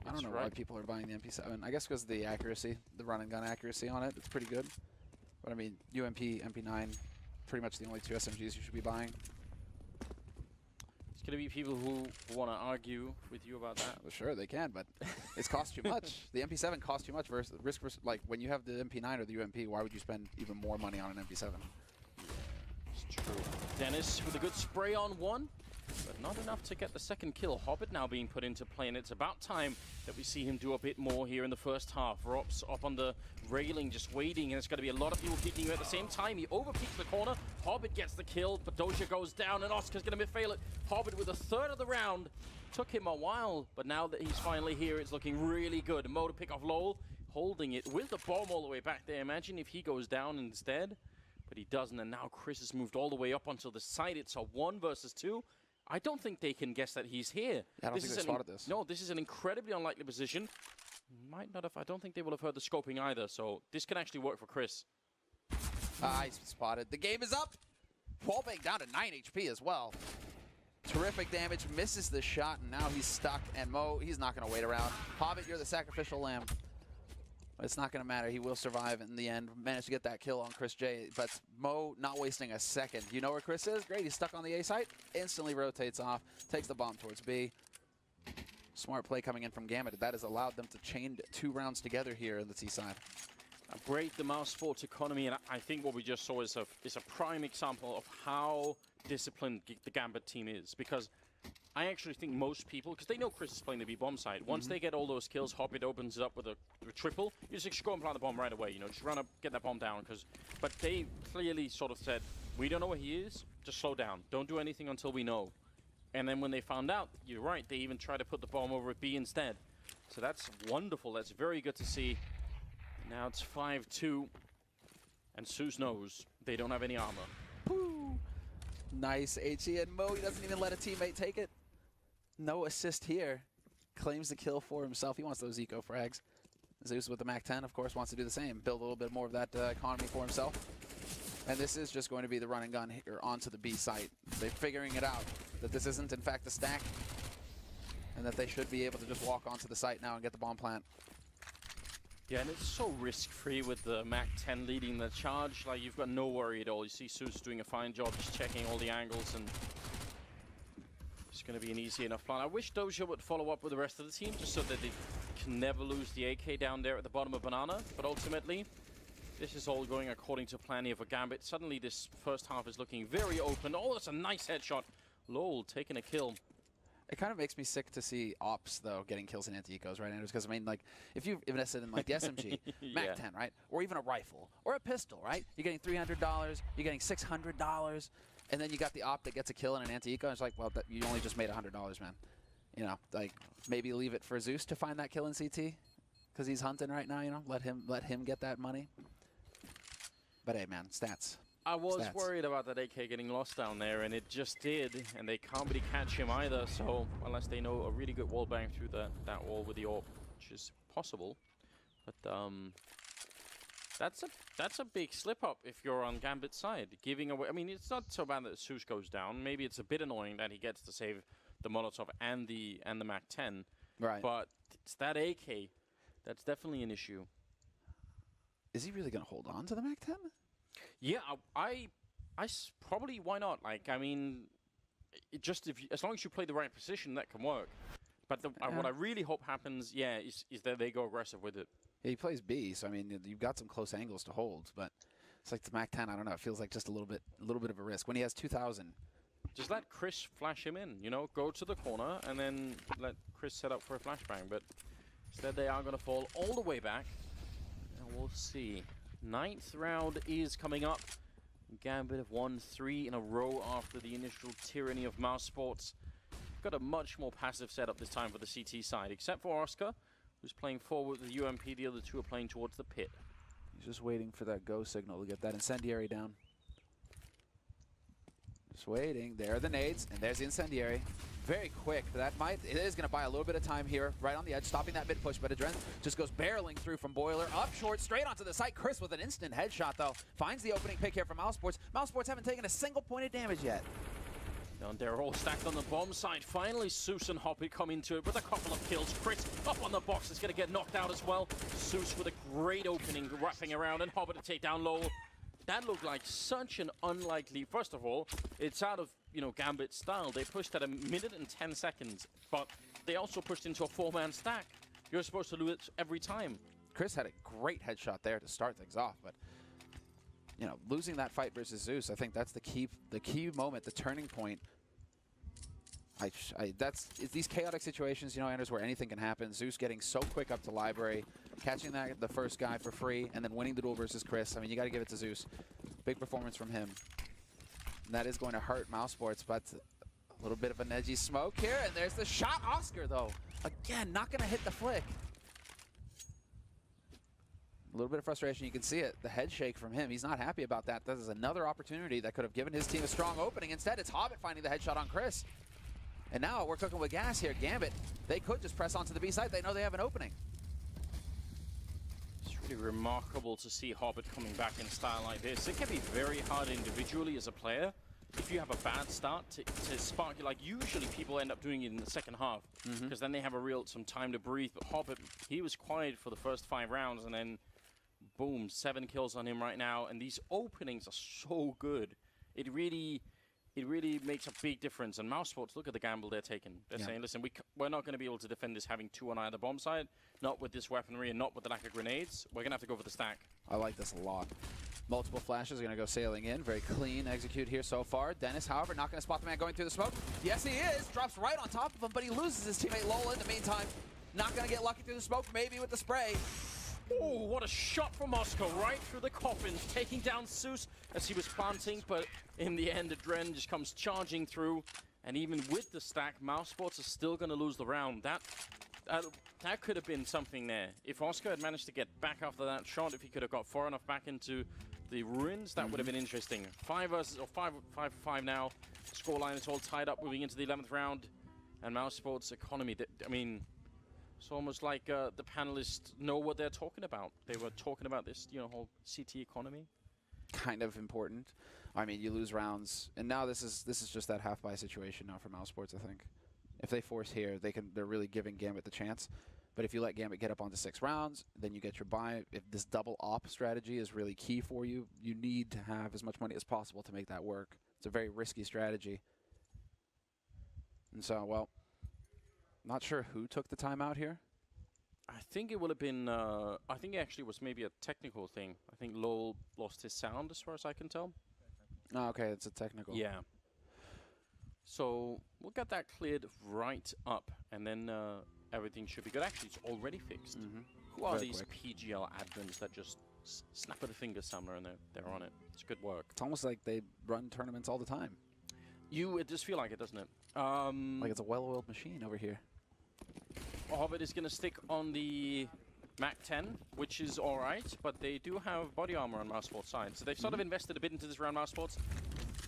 I don't know why people are buying the MP7. I guess because of the accuracy, the run and gun accuracy on it. It's pretty good. But I mean, UMP, MP9, pretty much the only two SMGs you should be buying. It's going to be people who want to argue with you about that. Well, sure, they can, but it's cost too much. The MP7 costs too much versus risk. Like when you have the MP9 or the UMP, why would you spend even more money on an MP7? It's true. Dennis with a good spray on one, but not enough to get the second kill. Hobbit now being put into play, and it's about time that we see him do a bit more here in the first half. Rop's up on the railing, just waiting, and it's going to be a lot of people peeking at the same time. He overpeaks the corner. Hobbit gets the kill, but Doja goes down, and Oscar's going to fail it. Hobbit with a third of the round. Took him a while, but now that he's finally here, it's looking really good. Mo to pick off Lowell, holding it with the bomb all the way back there. Imagine if he goes down instead, but he doesn't, and now Chris has moved all the way up onto the side. It's a 1 versus 2. I don't think they can guess that he's here. I don't think they spotted this. No, this is an incredibly unlikely position. Might not have. I don't think they will have heard the scoping either. So this can actually work for Chris. He's spotted. The game is up. Wallbang down to 9 HP as well. Terrific damage. Misses the shot, and now he's stuck. And Mo, he's not going to wait around. Hobbit, you're the sacrificial lamb. But it's not going to matter. He will survive in the end. Managed to get that kill on Chris J. But Mo not wasting a second. You know where Chris is? Great. He's stuck on the A site. Instantly rotates off. Takes the bomb towards B. Smart play coming in from Gambit. That has allowed them to chain 2 rounds together here in the T side. Great, the Mousesports economy, and I think what we just saw is a prime example of how disciplined the Gambit team is. Because I actually think most people, because they know Chris is playing the B-bomb side, once they get all those kills, Hobbit opens it up with a triple, you just go and plant the bomb right away, you know, just run up, get that bomb down. But they clearly sort of said, we don't know where he is, just slow down. Don't do anything until we know. And then when they found out, you're right, they even tried to put the bomb over at B instead. So that's wonderful. That's very good to see. Now it's 5-2. And Zeus knows they don't have any armor. Woo. Nice HE, and Mo, he doesn't even let a teammate take it. No assist here. Claims the kill for himself. He wants those eco frags. Zeus with the MAC-10, of course, wants to do the same. Build a little bit more of that economy for himself. And this is just going to be the run and gun here onto the B site. They're figuring it out, that this isn't in fact a stack, and that they should be able to just walk onto the site now and get the bomb plant. Yeah, and it's so risk-free with the MAC-10 leading the charge. Like, you've got no worry at all. You see Zeus doing a fine job just checking all the angles, and it's going to be an easy enough plan. I wish Doja would follow up with the rest of the team just so that they can never lose the AK down there at the bottom of Banana. But ultimately, this is all going according to plan here for Gambit. Suddenly, this first half is looking very open. Oh, that's a nice headshot. Lowell taking a kill. It kind of makes me sick to see ops, though, getting kills in anti-ecos, right, Anders? Because, I mean, like, if you've invested in, like, the SMG, yeah. MAC-10, right? Or even a rifle, or a pistol, right? You're getting $300, you're getting $600, and then you got the op that gets a kill in an anti-eco, and it's like, well, you only just made $100, man. You know, like, maybe leave it for Zeus to find that kill in CT, because he's hunting right now, you know? Let him get that money. But, hey, man, stats. I was worried about that AK getting lost down there, and it just did, and they can't really catch him either, so unless they know a really good wall bang through that wall with the AWP, which is possible. But that's a big slip-up if you're on Gambit's side. Giving away, I mean, it's not so bad that Zeus goes down. Maybe it's a bit annoying that he gets to save the Molotov and the MAC-10. Right. But it's that AK that's definitely an issue. Is he really going to hold on to the MAC-10? Yeah, I probably, why not? Like, I mean, as long as you play the right position, that can work. But what I really hope happens, yeah, is that they go aggressive with it. Yeah, he plays B, so I mean, you've got some close angles to hold, but it's like the MAC-10. I don't know. It feels like just a little bit of a risk when he has 2,000. Just let Chris flash him in. You know, go to the corner and then let Chris set up for a flashbang. But instead, they are going to fall all the way back, and we'll see. 9th round is coming up. Gambit have won 3 in a row after the initial tyranny of Mousesports. Got a much more passive setup this time for the CT side, except for Oscar, who's playing forward with the UMP. The other two are playing towards the pit. He's just waiting for that go signal to get that incendiary down. Just waiting. There are the nades, and there's the incendiary. Very quick. It is going to buy a little bit of time here, right on the edge, stopping that mid push. But Adren just goes barreling through from Boiler, up short, straight onto the site. Chris with an instant headshot, though, finds the opening pick here from Mousesports. Mousesports haven't taken a single point of damage yet. And they're all stacked on the bomb side. Finally, Zeus and Hoppy come into it with a couple of kills. Chris up on the box is going to get knocked out as well. Zeus with a great opening, wrapping around, and Hoppy to take down Lowell. That looked like such an unlikely... First of all, it's out of, Gambit style. They pushed at 1minute and 10 seconds, but they also pushed into a 4-man stack. You're supposed to lose it every time. Chris had a great headshot there to start things off, but losing that fight versus Zeus, I think that's the key moment, the turning point. It's these chaotic situations, Anders, where anything can happen. Zeus getting so quick up to Library, catching the first guy for free, and then winning the duel versus Chris. I mean, you got to give it to Zeus. Big performance from him. And that is going to hurt Mousesports, but a little bit of an edgy smoke here, and there's the shot. Oscar, though, again, not going to hit the flick. A little bit of frustration, you can see it. The head shake from him. He's not happy about that. This is another opportunity that could have given his team a strong opening. Instead, it's Hobbit finding the headshot on Chris. And now we're cooking with gas here. Gambit, they could just press onto the B side. They know they have an opening. It's really remarkable to see Hobbit coming back in style like this. It can be very hard individually as a player. If you have a bad start to spark you, like usually people end up doing it in the second half, because then they have some time to breathe. But Hobbit, he was quiet for the first 5 rounds, and then boom, 7 kills on him right now. And these openings are so good. It really makes a big difference. And Mousesports, look at the gamble they're taking. They're saying, listen, we're not going to be able to defend this having 2 on either bomb side, not with this weaponry and not with the lack of grenades. We're going to have to go for the stack. I like this a lot. Multiple flashes are going to go sailing in. Very clean execute here so far. Dennis, however, not going to spot the man going through the smoke. Yes, he is. Drops right on top of him, but he loses his teammate Lola in the meantime. Not going to get lucky through the smoke, maybe with the spray. Oh, what a shot from Moscow, right through the coffin, taking down Zeus as he was planting, but in the end, Adren just comes charging through, and even with the stack, Mousesports are still going to lose the round. That could have been something there. If Oscar had managed to get back after that shot, if he could have got far enough back into the ruins, that would have been interesting. 5 for 5 now. Scoreline is all tied up moving into the 11th round, and Mousesports economy, I mean, it's almost like the panelists know what they're talking about. They were talking about this, whole CT economy. Kind of important. I mean, you lose rounds, and now this is just that half-buy situation now for Mousesports, I think. If they force here, they're really giving Gambit the chance. But if you let Gambit get up onto 6 rounds, then you get your buy. If this double op strategy is really key for you, you need to have as much money as possible to make that work. It's a very risky strategy. And so, well, not sure who took the timeout here. I think it would have been, I think it actually was maybe a technical thing. I think Lowell lost his sound as far as I can tell. Oh, okay, it's a technical. Yeah. So we'll get that cleared right up, and then everything should be good. Actually, it's already fixed. Who are these PGL admins that just snap of the finger somewhere and they're on it? It's good work. It's almost like they run tournaments all the time. It does feel like it, doesn't it? Like it's a well-oiled machine over here. Hobbit is going to stick on the Mac 10, which is all right, but they do have body armor on Mousesports' side. So they've sort of invested a bit into this round, Mousesports.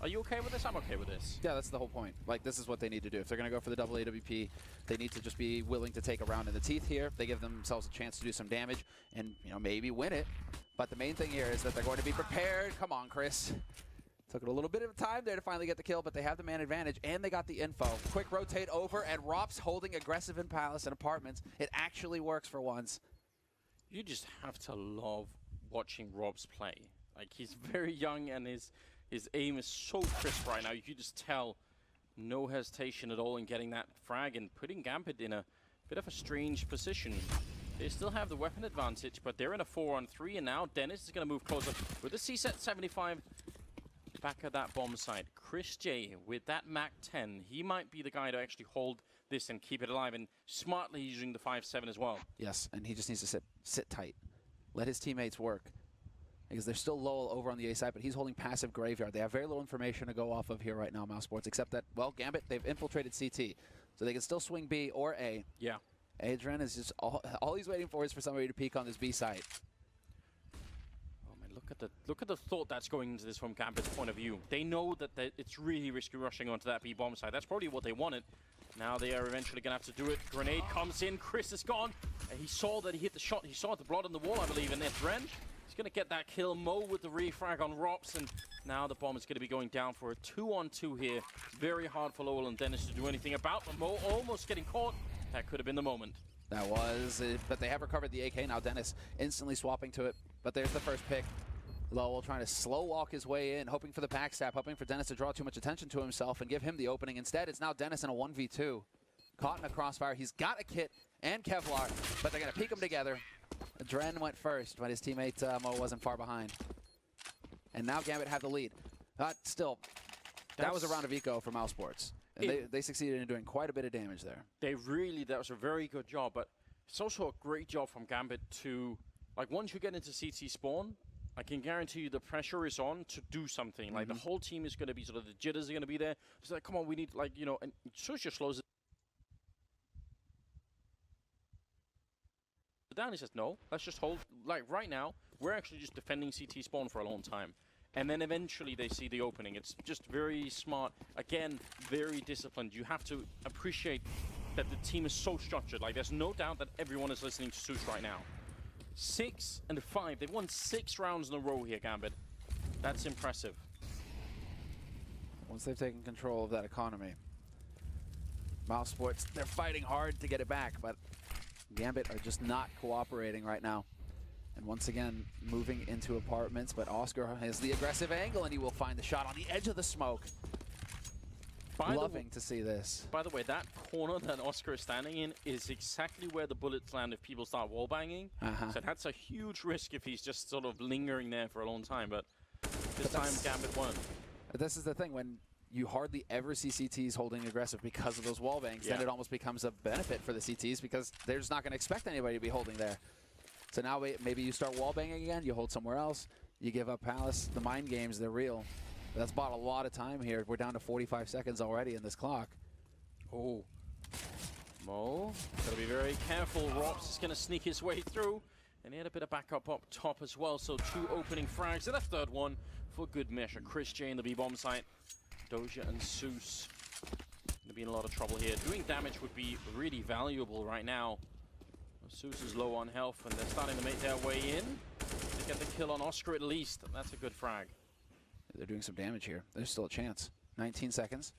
Are you okay with this? I'm okay with this. Yeah, that's the whole point. Like, this is what they need to do. If they're going to go for the double AWP, they need to just be willing to take a round in the teeth here. They give themselves a chance to do some damage and, maybe win it. But the main thing here is that they're going to be prepared. Come on, Chris. Took it a little bit of time there to finally get the kill, but they have the man advantage, and they got the info. Quick rotate over, and Rop's holding aggressive in Palace and Apartments. It actually works for once. You just have to love watching Rob's play. Like, he's very young, and his aim is so crisp right now. You can just tell no hesitation at all in getting that frag and putting Gambit in a bit of a strange position. They still have the weapon advantage, but they're in a 4-on-3, and now Dennis is going to move closer with the C-set 75. Back at that bomb side, Chris J with that Mac 10. He might be the guy to actually hold this and keep it alive, and smartly using the 5-7 as well. Yes, and he just needs to sit tight. Let his teammates work. Because they're still low over on the A side, but he's holding passive graveyard. They have very little information to go off of here right now, Mousesports, except that, well, Gambit, they've infiltrated CT. So they can still swing B or A. Yeah. Adrian is just, all he's waiting for is for somebody to peek on this B side. Look at the thought that's going into this from Gambit's point of view. They know that it's really risky rushing onto that B-bomb side. That's probably what they wanted. Now they are eventually going to have to do it. Grenade comes in. Chris is gone. He saw that he hit the shot. He saw the blood on the wall, I believe, and then Dren He's going to get that kill. Mo with the refrag on Rops, and now the bomb is going to be going down for a 2-on-2 here. Very hard for Lowell and Dennis to do anything about, but Mo almost getting caught. That could have been the moment. That was it, but they have recovered the AK. Now Dennis instantly swapping to it, but there's the first pick. Lowell trying to slow walk his way in, hoping for the backstab, hoping for Dennis to draw too much attention to himself and give him the opening. Instead, it's now Dennis in a 1v2. Caught in a crossfire. He's got a kit and Kevlar, but they're going to peek them together. Dren went first, but his teammate Mo wasn't far behind. And now Gambit have the lead. Still, that was a round of eco for Mousesports. And they succeeded in doing quite a bit of damage there. That was a very good job, but it's also a great job from Gambit to, like, once you get into CT spawn, I can guarantee you the pressure is on to do something. Like, the whole team is going to be sort of, the jitters are going to be there. It's like, come on, we need, like, you know, and Susha slows it down. He says, no, let's just hold. Like, right now, we're actually just defending CT spawn for a long time. And then eventually they see the opening. It's just very smart. Again, very disciplined. You have to appreciate that the team is so structured. Like, there's no doubt that everyone is listening to Sus right now. 6 and 5. They've won 6 rounds in a row here, Gambit. That's impressive. Once they've taken control of that economy, Mousesports, they're fighting hard to get it back, but Gambit are just not cooperating right now. And once again, moving into apartments, but Oscar has the aggressive angle, and he will find the shot on the edge of the smoke. Loving to see this. By the way, that corner that Oscar is standing in is exactly where the bullets land if people start wallbanging. So that's a huge risk if he's just sort of lingering there for a long time, but this time Gambit won. This is the thing, when you hardly ever see CTs holding aggressive because of those wallbangs, then it almost becomes a benefit for the CTs because they're just not going to expect anybody to be holding there. So now maybe you start wallbanging again, you hold somewhere else, you give up Palace. The mind games, they're real. That's bought a lot of time here. We're down to 45 seconds already in this clock. Oh. Mo, gotta be very careful. Rops is gonna sneak his way through. And he had a bit of backup up top as well, so 2 opening frags. And a third one for good measure. Chris J in the B-bomb site. Doja and Seuss gonna be in a lot of trouble here. Doing damage would be really valuable right now. Seuss is low on health, and they're starting to make their way in to get the kill on Oscar at least. That's a good frag. They're doing some damage here. There's still a chance. 19 seconds.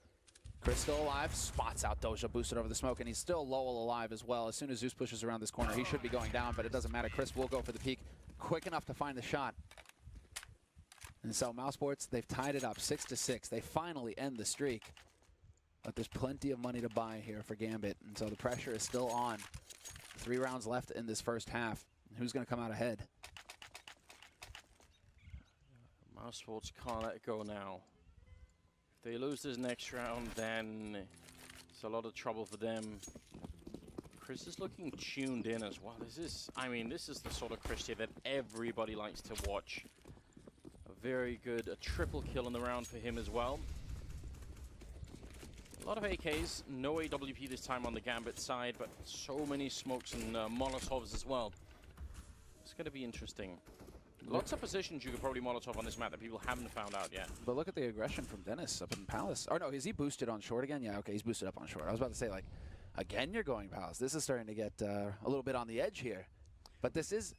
Chris still alive. Spots out Doja, boosted over the smoke, and he's still Lowell alive as well. As soon as Zeus pushes around this corner, he should be going down, but it doesn't matter. Chris will go for the peak quick enough to find the shot. And so Mousesports, they've tied it up 6-6. They finally end the streak. But there's plenty of money to buy here for Gambit, and so the pressure is still on. 3 rounds left in this first half. Who's going to come out ahead? Mousesports can't let it go now. If they lose this next round, then it's a lot of trouble for them. Chris is looking tuned in as well. This is the sort of Chris here that everybody likes to watch. A very good, a triple kill in the round for him as well. A lot of AKs, no AWP this time on the Gambit side, but so many smokes and Molotovs as well. It's going to be interesting. Lots of positions you could probably Molotov on this map that people haven't found out yet. But look at the aggression from Dennis up in Palace. Oh, no, is he boosted on short again? Yeah, okay, he's boosted up on short. I was about to say, like, again, you're going Palace. This is starting to get a little bit on the edge here. But this is,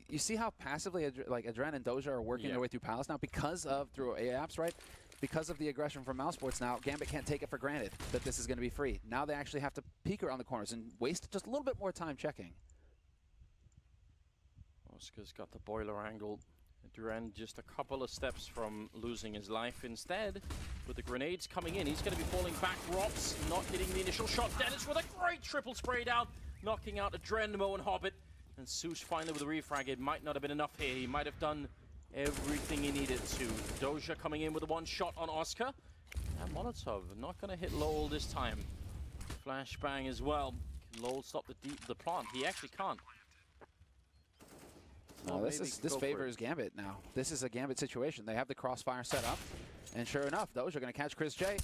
you see how passively, like, Adren and Doja are working their way through Palace now because of, through AAPs, right? Because of the aggression from Mousesports now, Gambit can't take it for granted that this is going to be free. Now they actually have to peek around the corners and waste just a little bit more time checking. Oscar's got the boiler angle. Duran just a couple of steps from losing his life. Instead, with the grenades coming in, he's going to be falling back. Rops not hitting the initial shot. Dennis with a great triple spray down, knocking out Adren, Mo, and Hobbit. And Seuss finally with a refrag. It might not have been enough here. He might have done everything he needed to. Doja coming in with a 1 shot on Oscar. And Molotov not going to hit Lowell this time. Flashbang as well. Can Lowell stop the plant? He actually can't. No, this favors Gambit now. This is a Gambit situation. They have the crossfire set up, and sure enough, those are going to catch Chris J.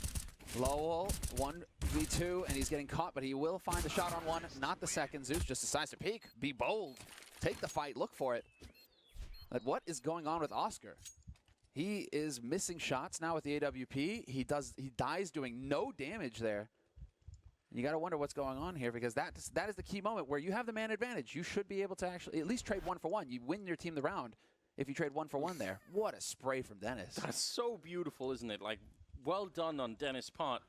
Lowell, 1v2, and he's getting caught, but he will find the shot on 1, not the second. Zeus just decides to peek, be bold, take the fight, look for it. But what is going on with Oscar? He is missing shots now with the AWP. He dies doing no damage there. You got to wonder what's going on here, because that is the key moment where you have the man advantage. You should be able to actually at least trade 1 for 1. You win your team the round. if you trade 1 for 1 there. What a spray from Dennis. That's so beautiful, isn't it? Like, well done on Dennis' part.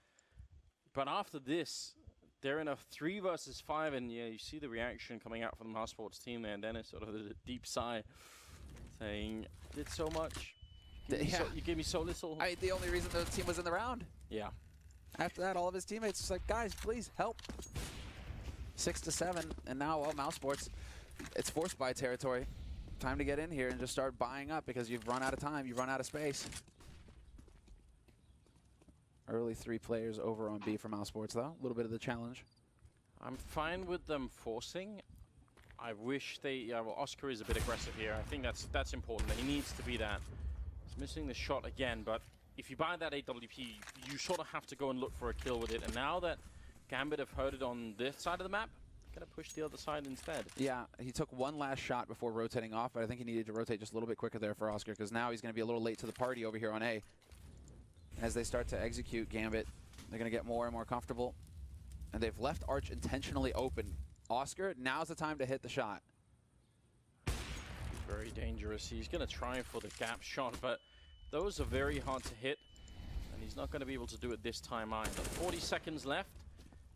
But after this, they're in a 3 versus 5, and yeah, you see the reaction coming out from the Mousesports team there. And Dennis sort of a deep sigh, saying, "Did so much. You gave me so little." The only reason the team was in the round. Yeah. After that, all of his teammates just like, guys, please help. 6 to 7, and now Mousesports, it's forced buy territory. Time to get in here and just start buying up because you've run out of time, you've run out of space. Early 3 players over on B for Mousesports, though. A little bit of the challenge. I'm fine with them forcing. I wish they... Yeah, well, Oscar is a bit aggressive here. I think that's important. He needs to be that. He's missing the shot again, but if you buy that AWP, you sort of have to go and look for a kill with it. And now that Gambit have heard it on this side of the map, gonna push the other side instead. Yeah, he took one last shot before rotating off, but I think he needed to rotate just a little bit quicker there for Oscar, because now he's gonna be a little late to the party over here on A. As they start to execute Gambit, they're gonna get more and more comfortable. And they've left Arch intentionally open. Oscar, now's the time to hit the shot. Very dangerous. He's gonna try for the gap shot, but those are very hard to hit. And he's not gonna be able to do it this time either. 40 seconds left.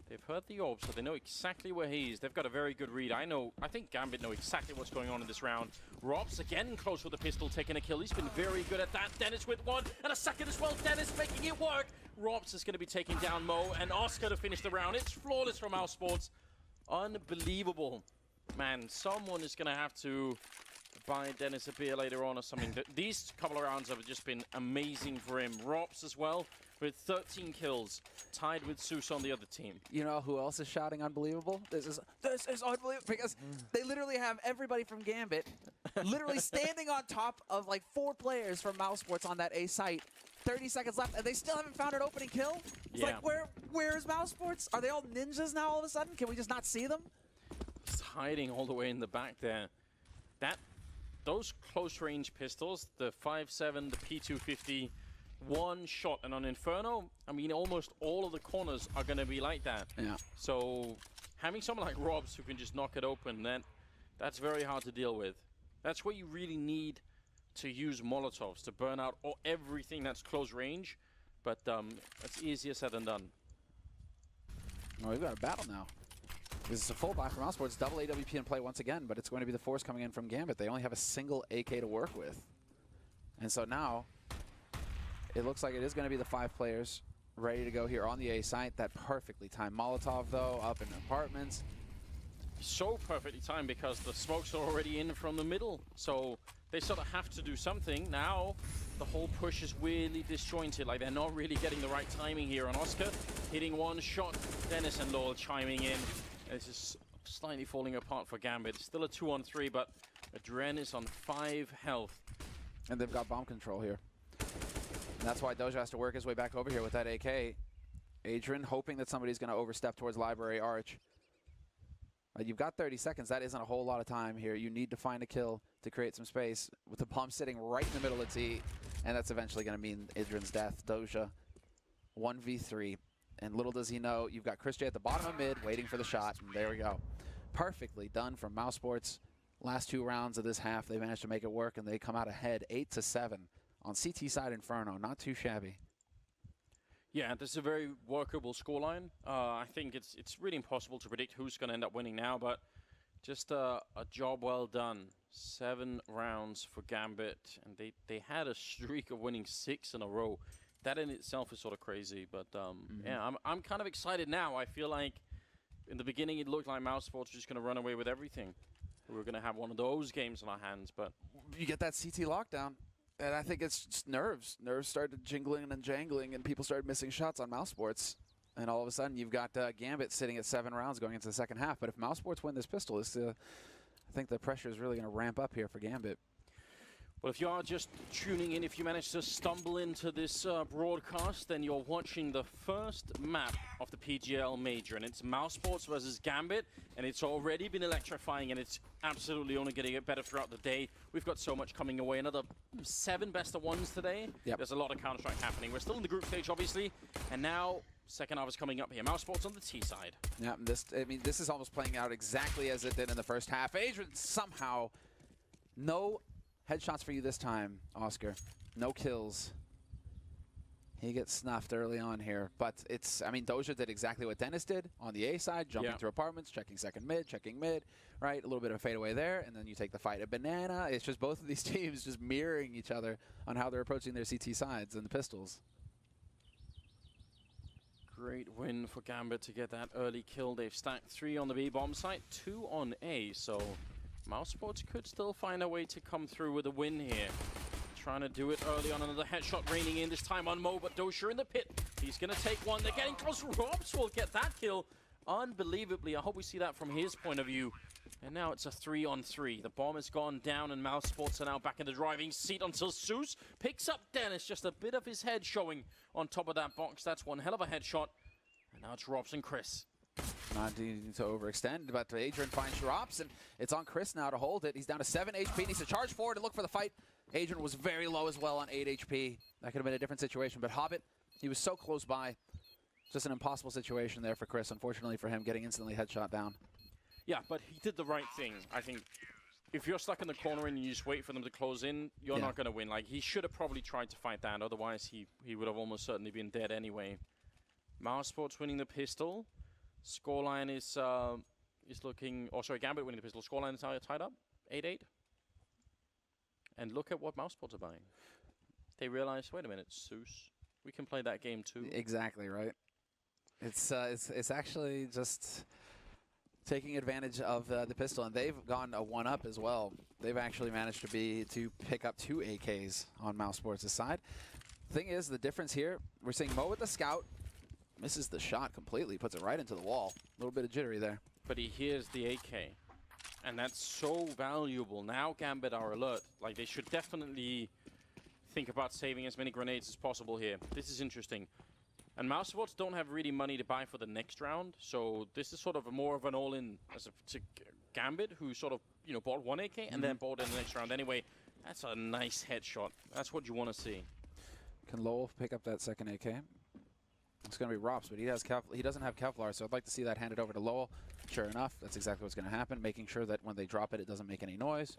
They've heard the orb, so they know exactly where he is. They've got a very good read. I think Gambit know exactly what's going on in this round. Robs again close with the pistol, taking a kill. He's been very good at that. Dennis with 1, and a second as well. Dennis making it work. Robs is going to be taking down Mo, and Oscar to finish the round. It's flawless from Mousesports. Unbelievable. Man, someone is going to have to buy Dennis a beer later on or something. These couple of rounds have just been amazing for him. Robs as well, with 13 kills, tied with Zeus on the other team. You know who else is shouting unbelievable? This is unbelievable, because they literally have everybody from Gambit literally standing on top of like 4 players from Mousesports on that A site. 30 seconds left, and they still haven't found an opening kill? It's like, where is Mousesports? Are they all ninjas now all of a sudden? Can we just not see them? Just hiding all the way in the back there. Those close-range pistols, the 5.7, the P250, one shot, and on Inferno, I mean, almost all of the corners are going to be like that. Yeah. So having someone like Robs who can just knock it open, that's very hard to deal with. That's where you really need to use Molotovs to burn out everything that's close range, but it's easier said than done. Oh, we've got a battle now. This is a full buy from Mousesports, double AWP in play once again, but it's going to be the force coming in from Gambit. They only have a single AK to work with. And so now, it looks like it is going to be the 5 players ready to go here on the A site. That perfectly timed Molotov, though, up in apartments. So perfectly timed because the smokes are already in from the middle. So they sort of have to do something. Now, the whole push is weirdly disjointed. Like, they're not really getting the right timing here on Oscar. Hitting one shot, Dennis and Lowell chiming in. This is slightly falling apart for Gambit. It's still a 2-on-3, but Adren is on 5 health. And they've got bomb control here. And that's why Doja has to work his way back over here with that AK. Adrian hoping that somebody's going to overstep towards Library Arch. You've got 30 seconds. That isn't a whole lot of time here. You need to find a kill to create some space. With the bomb sitting right in the middle of T, and that's eventually going to mean Adrian's death. Doja, 1v3. And little does he know, you've got Chris J at the bottom of mid, waiting for the shot. And there we go. Perfectly done from Mousesports. Last 2 rounds of this half, they managed to make it work, and they come out ahead 8-7 on CT side Inferno. Not too shabby. Yeah, this is a very workable scoreline. I think it's really impossible to predict who's going to end up winning now, but just a job well done. 7 rounds for Gambit, and they had a streak of winning 6 in a row. That in itself is sort of crazy, but yeah, I'm kind of excited now. I feel like in the beginning it looked like Mousesports were just going to run away with everything. We were going to have one of those games in our hands, but you get that CT lockdown. And I think it's just nerves. Nerves started jingling and jangling, and people started missing shots on Mousesports. And all of a sudden, you've got Gambit sitting at 7 rounds going into the second half. But if Mousesports win this pistol, I think the pressure is really going to ramp up here for Gambit. Well, if you are just tuning in, if you managed to stumble into this broadcast, then you're watching the first map of the PGL Major, and it's Mousesports versus Gambit, and it's already been electrifying, and it's absolutely only going to get better throughout the day. We've got so much coming away. Another 7 best-of-1s today. Yep. There's a lot of Counter-Strike happening. We're still in the group stage, obviously, and now second half is coming up here. Mousesports on the T side. Yeah, this is almost playing out exactly as it did in the first half. Adrian somehow, no Headshots for you this time, Oscar. No kills. He gets snuffed early on here, but it's, I mean, Doja did exactly what Dennis did on the A side, jumping through apartments, checking second mid, checking mid, right? A little bit of a fadeaway there, and then you take the fight at Banana. It's just both of these teams just mirroring each other on how they're approaching their CT sides and the pistols. Great win for Gambit to get that early kill. They've stacked 3 on the B bomb site, 2 on A, so Mousesports could still find a way to come through with a win here. Trying to do it early on. Another headshot raining in, this time on Mo, but Doja in the pit. He's going to take one. They're getting close. Robs will get that kill. Unbelievably, I hope we see that from his point of view. And now it's a 3-on-3. The bomb has gone down, and Mousesports are now back in the driving seat until Zeus picks up Dennis. Just a bit of his head showing on top of that box. That's one hell of a headshot. And now it's Robs and Chris. Not needing to overextend, but Adrian finds Drops, and it's on Chris now to hold it. He's down to 7 HP, needs to charge forward and look for the fight. Adrian was very low as well on 8 HP. That could have been a different situation, but Hobbit, he was so close by. Just an impossible situation there for Chris, unfortunately for him, getting instantly headshot down. Yeah, but he did the right thing. I think if you're stuck in the corner and you just wait for them to close in, you're not going to win. Like, he should have probably tried to fight that, otherwise he would have almost certainly been dead anyway. Mousesports winning the pistol. Scoreline is looking, oh sorry, Gambit winning the pistol. Scoreline is tied up, 8-8. And look at what Mousesports are buying. They realize, wait a minute, Zeus, we can play that game too. Exactly right. It's actually just taking advantage of the pistol, and they've gone a 1-up as well. They've actually managed to pick up 2 AKs on Mousesports' side. Thing is, the difference here, we're seeing Mo with the scout. Misses the shot completely, puts it right into the wall. A little bit of jittery there. But he hears the AK, and that's so valuable. Now Gambit are alert. Like, they should definitely think about saving as many grenades as possible here. This is interesting. And Mousesports don't have really money to buy for the next round, so this is sort of more of an all-in as to Gambit, who sort of, you know, bought 1 AK and then bought in the next round anyway. That's a nice headshot. That's what you want to see. Can Lowell pick up that second AK? It's going to be Rops, but he doesn't have Kevlar, so I'd like to see that handed over to Lowell. Sure enough, that's exactly what's going to happen, making sure that when they drop it, it doesn't make any noise.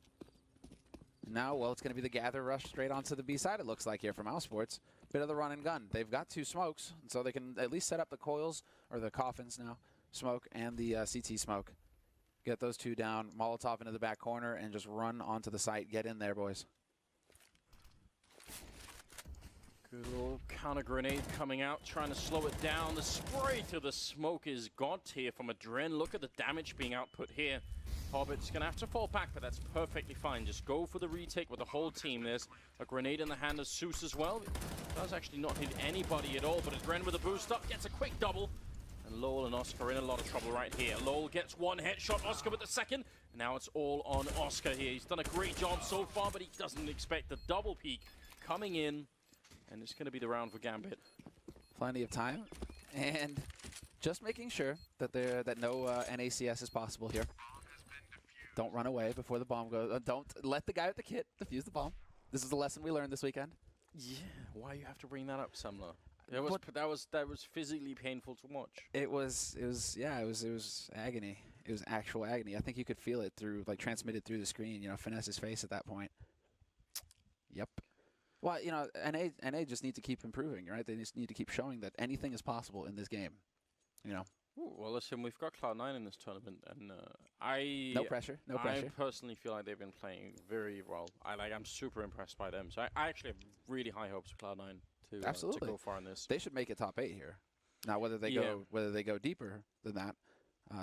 Now, well, it's going to be the gather rush straight onto the B side, it looks like here from Mousesports. Bit of the run and gun. They've got 2 smokes, so they can at least set up the coils, or the coffins now, smoke and the CT smoke. Get those 2 down, Molotov into the back corner, and just run onto the site. Get in there, boys. Good little counter grenade coming out, trying to slow it down. The spray to the smoke is got here from Adren. Look at the damage being output here. Hobbit's going to have to fall back, but that's perfectly fine. Just go for the retake with the whole team. There's a grenade in the hand of Zeus as well. Does actually not hit anybody at all, but Adren with a boost up gets a quick double. And Lowell and Oscar are in a lot of trouble right here. Lowell gets 1 headshot, Oscar with the second. Now it's all on Oscar here. He's done a great job so far, but he doesn't expect the double peak coming in. And it's going to be the round for Gambit. Plenty of time, and just making sure that no NACS is possible here. Don't run away before the bomb goes. Don't let the guy with the kit defuse the bomb. This is the lesson we learned this weekend. Yeah, why you have to bring that up, Samler? That was physically painful to watch. It was agony. It was actual agony. I think you could feel it through, like, transmitted through the screen. You know, Finesse's face at that point. Yep. Well, you know, NA just need to keep improving, right? They just need to keep showing that anything is possible in this game, you know. Ooh, well, listen, we've got Cloud9 in this tournament, and no pressure. I personally feel like they've been playing very well. I'm super impressed by them. So I actually have really high hopes for Cloud9 to go far in this. They should make it top 8 here. Now, whether they go deeper than that,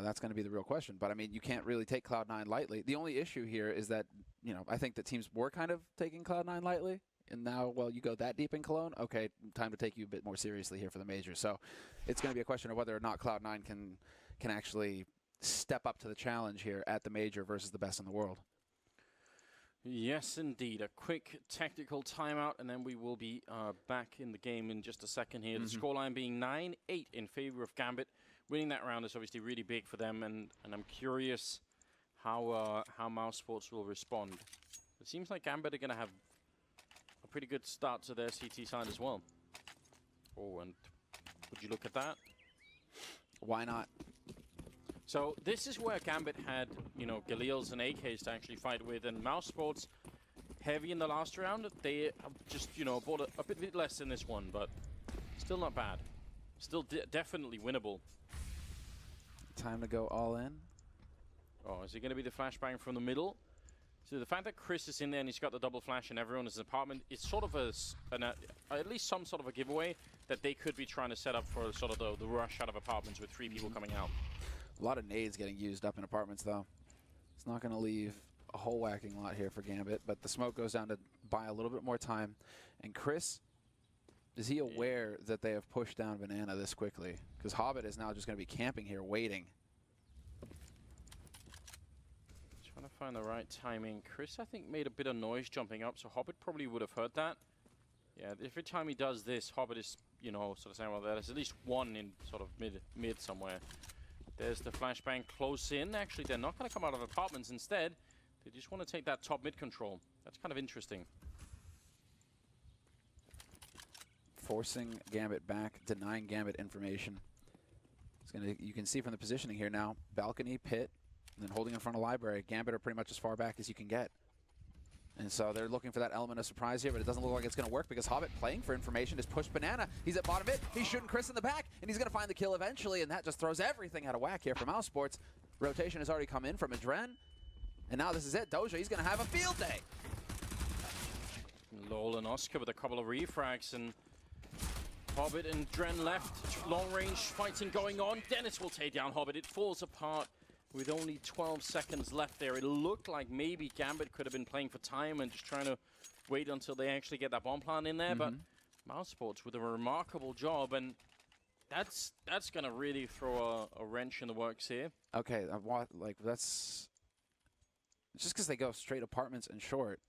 that's going to be the real question. But I mean, you can't really take Cloud9 lightly. The only issue here is that, you know, I think the teams were kind of taking Cloud9 lightly. And now, well, you go that deep in Cologne, okay, time to take you a bit more seriously here for the major. So it's going to be a question of whether or not Cloud9 can actually step up to the challenge here at the major versus the best in the world. Yes, indeed. A quick tactical timeout, and then we will be back in the game in just a second here. The scoreline being 9-8 in favor of Gambit. Winning that round is obviously really big for them, and I'm curious how Mousesports will respond. It seems like Gambit are going to have a pretty good start to their CT side as well. Oh, and would you look at that? Why not? So this is where Gambit had, you know, Galils and AKs to actually fight with, and Mousesports, heavy in the last round. They have just, you know, bought a bit less in this one, but still not bad. Still definitely winnable. Time to go all in. Oh, is it going to be the flashbang from the middle? So the fact that Chris is in there and he's got the double flash and everyone is in his apartment, it's sort of at least some sort of a giveaway that they could be trying to set up for sort of the rush out of apartments with 3 people coming out. A lot of nades getting used up in apartments, though. It's not going to leave a whole whacking lot here for Gambit, but the smoke goes down to buy a little bit more time. And Chris, is he aware that they have pushed down Banana this quickly? Because Hobbit is now just going to be camping here, waiting. Trying to find the right timing. Chris, I think, made a bit of noise jumping up, so Hobbit probably would have heard that. Yeah, every time he does this, Hobbit is, you know, sort of saying, well, there's at least one in sort of mid somewhere. There's the flashbang close in. Actually, they're not going to come out of apartments. Instead, they just want to take that top mid control. That's kind of interesting. Forcing Gambit back, denying Gambit information. It's gonna. You can see from the positioning here now, balcony, pit, and then holding in front of library. Gambit are pretty much as far back as you can get. And so they're looking for that element of surprise here, but it doesn't look like it's going to work because Hobbit, playing for information, is pushed Banana. He's at bottom mid. He's shooting Chris in the back, and he's going to find the kill eventually, and that just throws everything out of whack here for Mousesports. Rotation has already come in from Adren, and now this is it. Doja, he's going to have a field day. Lol and Oscar with a couple of refrags, and Hobbit and Dren left. Long range fighting going on. Dennis will take down Hobbit. It falls apart with only 12 seconds left there. It looked like maybe Gambit could have been playing for time and just trying to wait until they actually get that bomb plant in there. But Mousesports with a remarkable job, and that's going to really throw a wrench in the works here. Okay, that's just because they go straight apartments and short.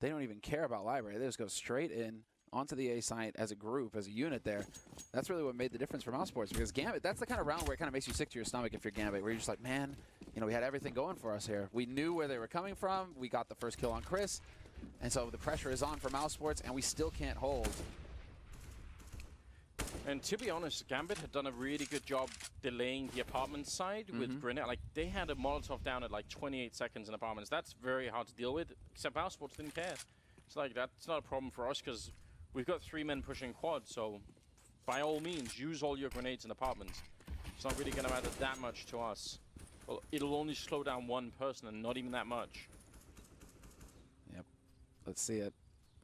They don't even care about library. They just go straight in onto the A site as a group, as a unit there. That's really what made the difference for Mousesports, because Gambit, that's the kind of round where it kind of makes you sick to your stomach if you're Gambit, where you're just like, man, you know, we had everything going for us here. We knew where they were coming from. We got the first kill on Chris, and so the pressure is on for Mousesports, and we still can't hold. And to be honest, Gambit had done a really good job delaying the apartment side with Grenade. Like, they had a Molotov down at like 28 seconds in apartments. That's very hard to deal with, except Mousesports didn't care. It's like, that's not a problem for us because we've got 3 men pushing quad, so by all means, use all your grenades in apartments. It's not really going to matter that much to us. Well, it'll only slow down one person, and not even that much. Yep. Let's see it.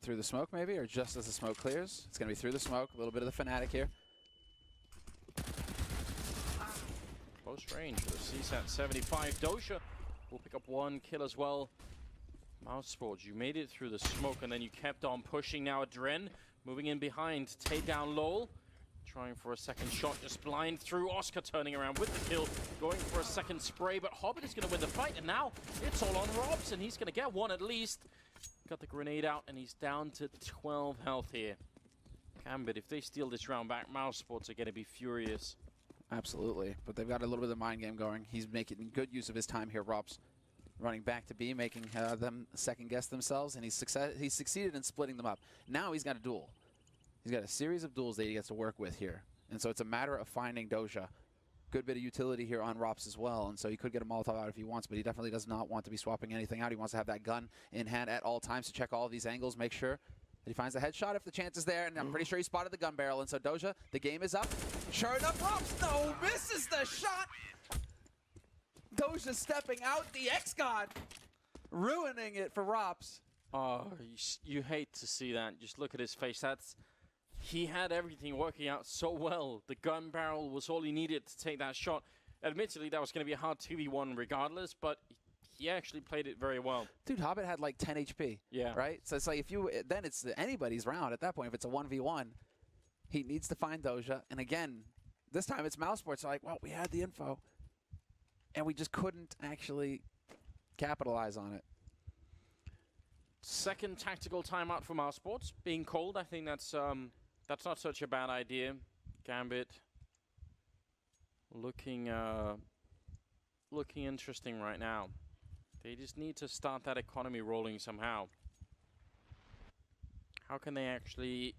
Through the smoke, maybe, or just as the smoke clears? It's going to be through the smoke. A little bit of the Fnatic here. Close range for the CSAT 75. Dosha will pick up 1 kill as well. Mousesports, you made it through the smoke, and then you kept on pushing. Now Adren moving in behind. Take down Lol. Trying for a second shot, just blind through. Oscar turning around with the kill, going for a second spray, but Hobbit is going to win the fight, and now it's all on Robs, and he's going to get 1 at least. Got the grenade out, and he's down to 12 health here. Gambit, if they steal this round back, Mousesports are going to be furious. Absolutely, but they've got a little bit of the mind game going. He's making good use of his time here, Robs. Running back to B, making them second-guess themselves, and he's succeeded in splitting them up. Now he's got a duel. He's got a series of duels that he gets to work with here. And so it's a matter of finding Doja. Good bit of utility here on Rops as well, and so he could get a Molotov out if he wants, but he definitely does not want to be swapping anything out. He wants to have that gun in hand at all times to check all of these angles, make sure that he finds the headshot if the chance is there, and I'm pretty sure he spotted the gun barrel, and so Doja, the game is up. Sure enough, Rops, no, misses the shot! Doja stepping out, the X-God, ruining it for Rops. Oh, you hate to see that. Just look at his face. He had everything working out so well. The gun barrel was all he needed to take that shot. Admittedly, that was going to be a hard 2v1 regardless, but he actually played it very well. Dude, Hobbit had like 10 HP. Yeah. Right? So it's like then it's anybody's round at that point. If it's a 1v1, he needs to find Doja. And again, this time it's Mousesports. So like, well, we had the info, and we just couldn't actually capitalize on it. Second tactical timeout for Mousesports. Being cold, I think that's not such a bad idea. Gambit looking interesting right now. They just need to start that economy rolling somehow. How can they actually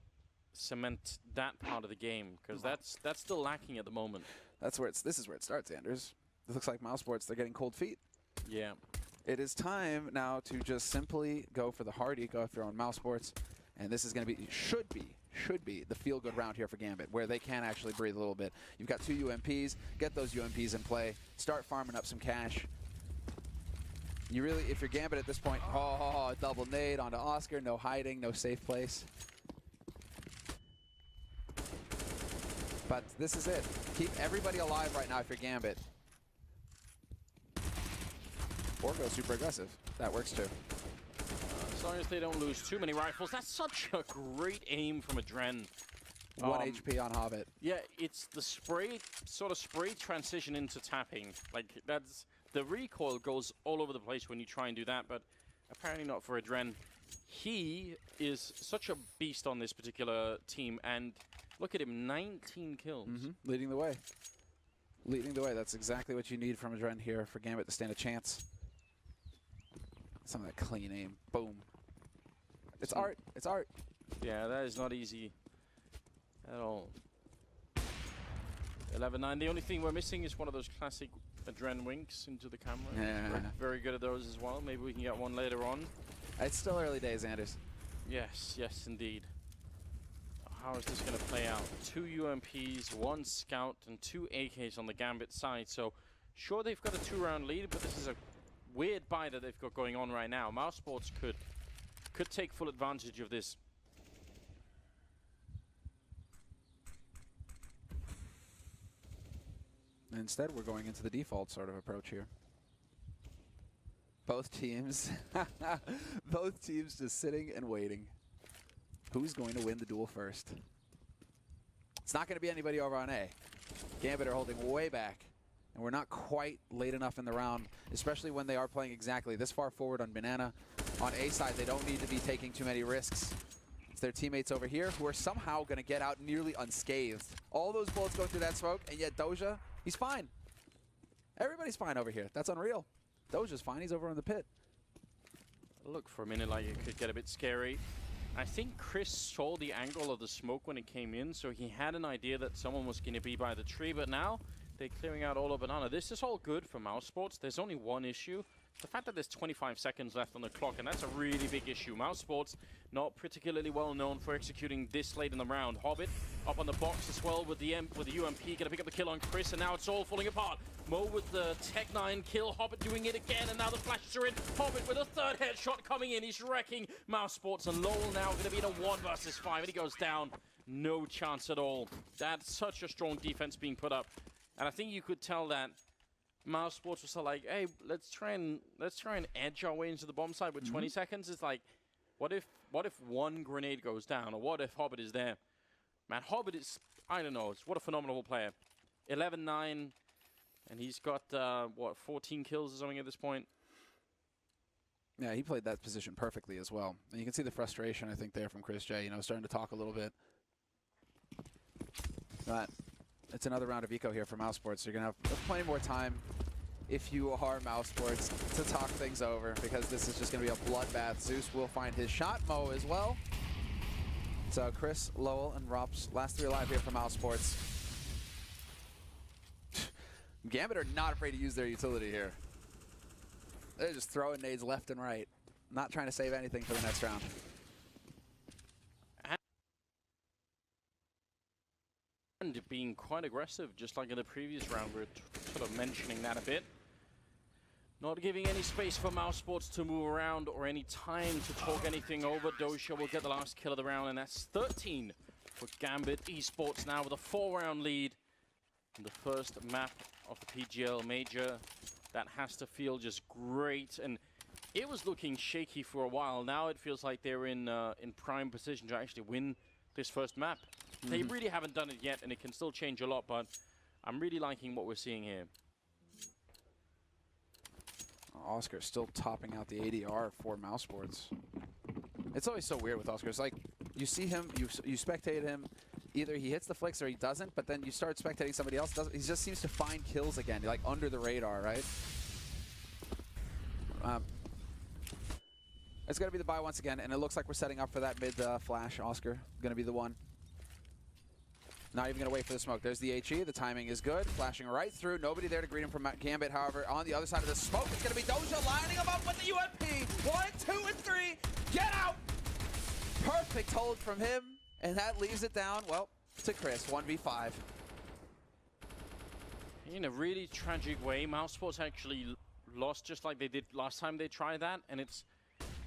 cement that part of the game? Because that's still lacking at the moment. This is where it starts, Anders. It looks like Mousesports, they're getting cold feet. Yeah. It is time now to just simply go for the hard eco if you're on Mousesports. And this is going to be, should be the feel-good round here for Gambit, where they can actually breathe a little bit. You've got 2 UMPs. Get those UMPs in play. Start farming up some cash. You really, if you're Gambit at this point, double nade onto Oscar. No hiding, no safe place. But this is it. Keep everybody alive right now if you're Gambit. Or go super aggressive. That works too. As long as they don't lose too many rifles. That's such a great aim from Adren. 1 HP on Hobbit. Yeah, it's the spray transition into tapping. Like, that's the recoil goes all over the place when you try and do that, but apparently not for Adren. He is such a beast on this particular team, and look at him, 19 kills. Leading the way. Leading the way. That's exactly what you need from Adren here for Gambit to stand a chance. Some of that clean aim. Boom. It's art. It's art. Yeah, that is not easy at all. 11-9. The only thing we're missing is one of those classic Adren winks into the camera. Yeah. Very good at those as well. Maybe we can get one later on. It's still early days, Anders. Yes, yes, indeed. How is this going to play out? 2 UMPs, 1 scout, and 2 AKs on the Gambit side. So, sure, they've got a 2-round lead, but this is a weird buy that they've got going on right now. Mousesports could take full advantage of this. Instead, we're going into the default sort of approach here. Both teams, both teams just sitting and waiting. Who's going to win the duel first? It's not going to be anybody over on A. Gambit are holding way back, and we're not quite late enough in the round, especially when they are playing exactly this far forward on Banana. On A side, they don't need to be taking too many risks. It's their teammates over here who are somehow going to get out nearly unscathed. All those bullets go through that smoke, and yet Doja, he's fine. Everybody's fine over here. That's unreal. Doja's fine. He's over in the pit. Look for a minute like it could get a bit scary. I think Chris saw the angle of the smoke when it came in, so he had an idea that someone was going to be by the tree, but now they're clearing out all of Banana. This is all good for Mousesports. There's only one issue. The fact that there's 25 seconds left on the clock, and that's a really big issue. Mousesports, not particularly well known for executing this late in the round. Hobbit up on the box as well with the UMP, gonna pick up the kill on Chris, and now it's all falling apart. Mo with the Tech 9 kill, Hobbit doing it again, and now the flashes are in. Hobbit with a 3rd headshot coming in, he's wrecking Mousesports, and Lowell now gonna be in a 1 versus 5, and he goes down. No chance at all. That's such a strong defense being put up, and I think you could tell that Mousesports was like, hey, let's try and edge our way into the bomb side with 20 seconds. It's like, what if one grenade goes down, or what if Hobbit is there? Man, Hobbit is, I don't know, what a phenomenal player. 11-9, and he's got, what, 14 kills or something at this point? Yeah, he played that position perfectly as well. And you can see the frustration, I think, there from Chris J, you know, starting to talk a little bit. But it's another round of eco here for Mousesports. You're going to have plenty more time, if you are Mousesports, to talk things over, because this is just going to be a bloodbath. Zeus will find his shot, Mo as well. So Chris, Lowell, and Rops, last 3 alive here for Mousesports. Gambit are not afraid to use their utility here. They're just throwing nades left and right. Not trying to save anything for the next round. And being quite aggressive, just like in the previous round. We're sort of mentioning that a bit. Not giving any space for Mousesports to move around or any time to talk anything over. Doja will get the last kill of the round, and that's 13 for Gambit Esports now with a 4-round lead in the first map of the PGL Major. That has to feel just great, and it was looking shaky for a while. Now it feels like they're in prime position to actually win this first map. They really haven't done it yet, and it can still change a lot, but I'm really liking what we're seeing here. Oscar still topping out the ADR for Mousesports. It's always so weird with Oscar. It's like you see him, you spectate him, either he hits the flicks or he doesn't, but then you start spectating somebody else. He just seems to find kills again, like under the radar, right? It's going to be the buy once again, and it looks like we're setting up for that mid flash. Oscar going to be the one. Not even going to wait for the smoke. There's the HE. The timing is good. Flashing right through. Nobody there to greet him from Gambit. However, on the other side of the smoke, it's going to be Doja lining him up with the UMP. 1, 2, and 3. Get out! Perfect hold from him. And that leaves it down, well, to Chris. 1v5. In a really tragic way, Mousesports actually lost just like they did last time they tried that. And it's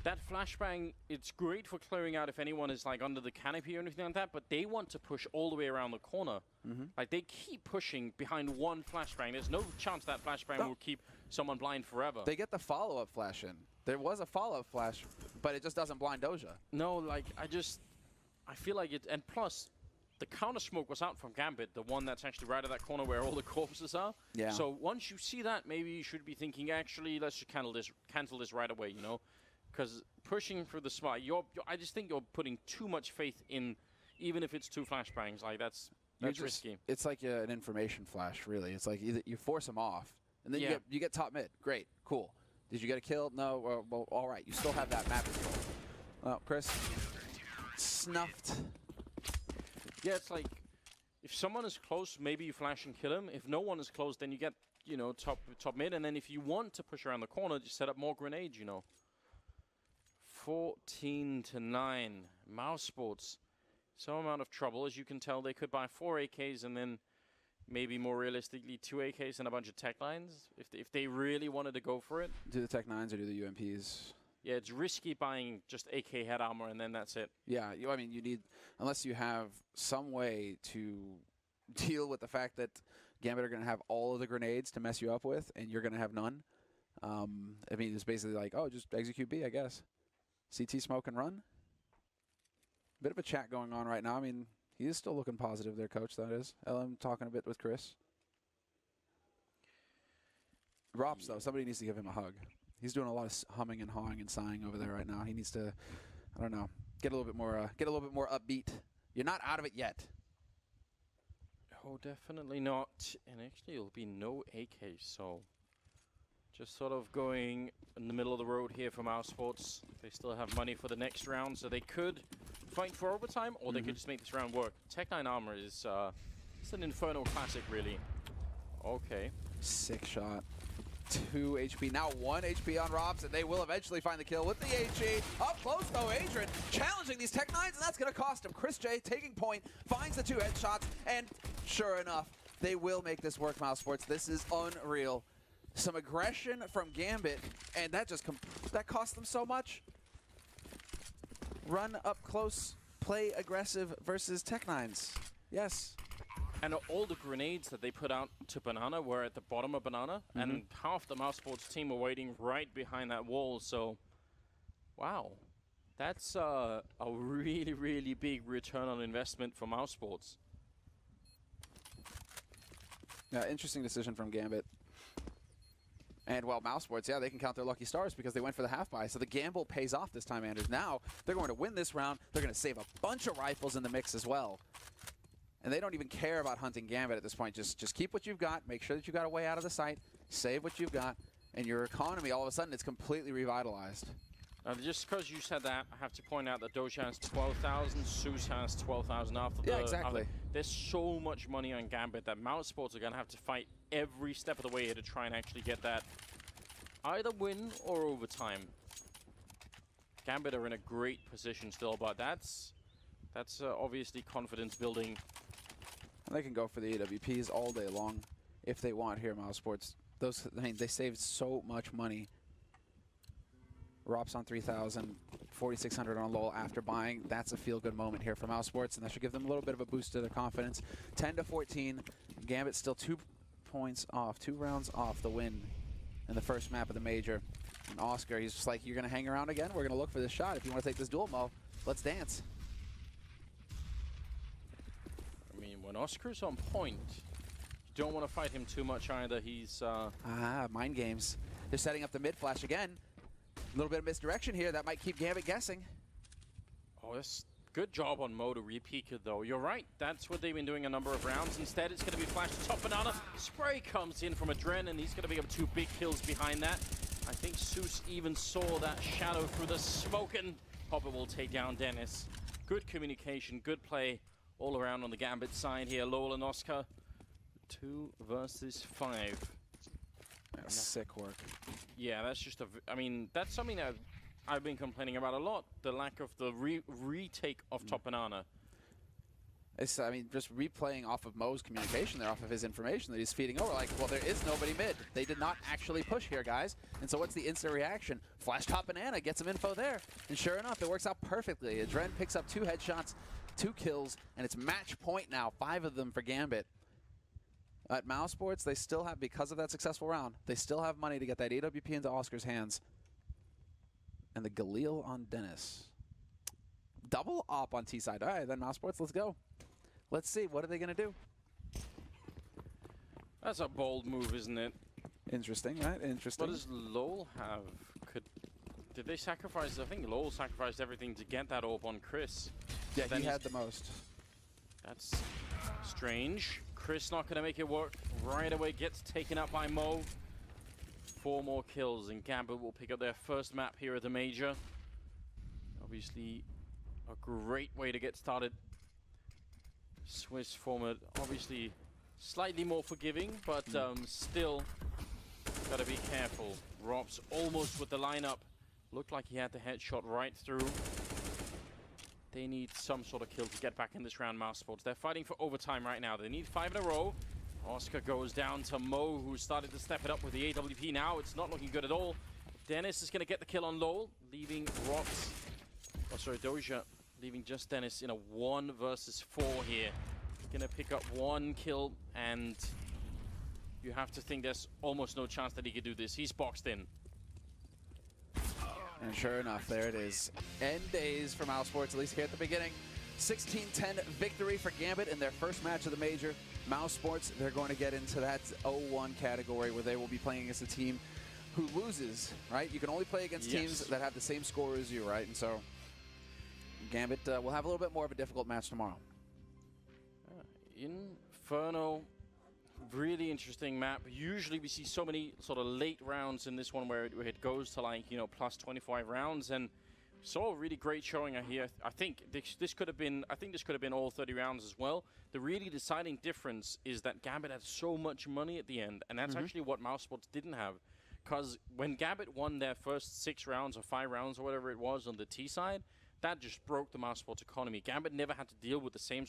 that flashbang, it's great for clearing out if anyone is like under the canopy or anything like that, but they want to push all the way around the corner. Like they keep pushing behind one flashbang. There's no chance that flashbang will keep someone blind forever. They get the follow-up flash in. There was a follow-up flash, but it just doesn't blind Doja. No, like I feel like it, and plus the counter smoke was out from Gambit, the one that's actually right at that corner where all the corpses are. Yeah. So once you see that, maybe you should be thinking, actually, let's just cancel this right away, you know? Because pushing through the smart, I just think you're putting too much faith in, even if it's 2 flashbangs. Like that's risky. It's like an information flash, really. It's like either you force him off, and then you get top mid. Great, cool. Did you get a kill? No. Well, all right. You still have that map control. Well, Chris snuffed. Yeah, it's like if someone is close, maybe you flash and kill him. If no one is close, then you get top mid, and then if you want to push around the corner, just set up more grenades. 14-9. Mousesports, some amount of trouble. As you can tell, they could buy 4 AKs and then maybe more realistically 2 AKs and a bunch of tech lines if they really wanted to go for it. Do the tech 9s or do the UMPs? Yeah, it's risky buying just AK head armor and then that's it. Yeah, I mean, you need, unless you have some way to deal with the fact that Gambit are going to have all of the grenades to mess you up with and you're going to have none. I mean, it's basically like, oh, just execute B, I guess. CT smoke and run. Bit of a chat going on right now. I mean, he is still looking positive there, coach, that is. LM talking a bit with Chris. Rops, though, somebody needs to give him a hug. He's doing a lot of humming and hawing and sighing over there right now. He needs to, I don't know, get a little bit more upbeat. You're not out of it yet. Oh, definitely not. And actually, it'll be no AK, so just sort of going in the middle of the road here for Mousesports. They still have money for the next round, so they could fight for overtime, or they could just make this round work. Tech 9 armor is it's an Inferno classic, really. Okay. Sick shot. 2 HP, now 1 HP on Robs, and they will eventually find the kill with the HE. Up close, though, Adrian challenging these Tech 9s, and that's going to cost him. Chris J taking point, finds the 2 headshots, and sure enough, they will make this work, Mousesports. This is unreal. Some aggression from Gambit, and that just that cost them so much. Run up close, play aggressive versus Tech 9s. Yes. And all the grenades that they put out to Banana were at the bottom of Banana, and half the Mousesports team were waiting right behind that wall, so wow. That's a really, really big return on investment for Mousesports. Yeah, interesting decision from Gambit. And, well, Mousesports, yeah, they can count their lucky stars because they went for the half-buy. So the gamble pays off this time, Anders. Now they're going to win this round. They're going to save a bunch of rifles in the mix as well. And they don't even care about hunting Gambit at this point. Just keep what you've got. Make sure that you got a way out of the site. Save what you've got. And your economy, all of a sudden, it's completely revitalized. Just because you said that, I have to point out that Doja has 12,000, Zeus has 12,000 after the... Yeah, exactly. There's so much money on Gambit that Mousesports are going to have to fight every step of the way here to try and actually get that either win or overtime. Gambit are in a great position still, but that's obviously confidence building. And they can go for the AWPs all day long if they want here, Mousesports. I mean, they saved so much money. Rops on 3,000, 4,600 on Lowell after buying. That's a feel-good moment here for Mousesports, and that should give them a little bit of a boost to their confidence. 10-14, Gambit still 2 points off, 2 rounds off the win in the first map of the major. And Oscar, he's just like, you're going to hang around again? We're going to look for this shot. If you want to take this duel, Mo, let's dance. I mean, when Oscar's on point, you don't want to fight him too much either. He's... mind games. They're setting up the mid-flash again. A little bit of misdirection here. That might keep Gambit guessing. Oh, that's good job on Mo to re-peek it, though. You're right. That's what they've been doing a number of rounds. Instead, it's going to be flash to top Banana. Spray comes in from Adren, and he's going to pick up 2 big kills behind that. I think Zeus even saw that shadow through the smoke, and Hopper will take down Dennis. Good communication, good play all around on the Gambit side here. Lowell and Oscar, 2 versus 5. Sick work. Yeah, that's just I mean, that's something that I've been complaining about a lot, the lack of the retake of Top Banana. It's, I mean, just replaying off of Mo's communication there, off of his information that he's feeding over. Like, well, there is nobody mid. They did not actually push here, guys. And so what's the instant reaction? Flash Top Banana gets some info there. And sure enough, it works out perfectly. Adren picks up 2 headshots, 2 kills, and it's match point now, 5 of them for Gambit. At Mousesports, they still have, because of that successful round, they still have money to get that AWP into Oscar's hands. And the Galil on Dennis. Double op on T-side. All right, then Mousesports, let's go. Let's see, what are they going to do? That's a bold move, isn't it? Interesting, right? Interesting. What does Lowell have? Did they sacrifice? I think Lowell sacrificed everything to get that orb on Chris. Yeah, then he had the most. That's strange. Chris not going to make it work right away. Gets taken up by Mo. 4 more kills, and Gambit will pick up their first map here at the Major. Obviously, a great way to get started. Swiss format, obviously slightly more forgiving, but still gotta be careful. Rob's almost with the lineup. Looked like he had the headshot right through. They need some sort of kill to get back in this round, Mousesports. They're fighting for overtime right now. They need 5 in a row. Oscar goes down to Mo, who started to step it up with the AWP now. It's not looking good at all. Dennis is gonna get the kill on Lowell, leaving Rob's, oh sorry, Doja, leaving just Dennis in a 1 versus 4 here. Gonna pick up 1 kill, and you have to think there's almost no chance that he could do this. He's boxed in. And sure enough, there it is. End days for Mousesports, at least here at the beginning. 16-10 victory for Gambit in their first match of the Major. Mousesports, they're going to get into that 0-1 category where they will be playing against a team who loses, right? You can only play against teams that have the same score as you, right? And so Gambit will have a little bit more of a difficult match tomorrow. Inferno, really interesting map. Usually we see so many sort of late rounds in this one where it goes to, like, you know, plus 25 rounds, and saw a really great showing here. I think this could have been all 30 rounds as well. The really deciding difference is that Gambit had so much money at the end, and that's actually what Mousesports didn't have. Because when Gambit won their first 6 rounds or 5 rounds or whatever it was on the T side, that just broke the Mousesports economy. Gambit never had to deal with the same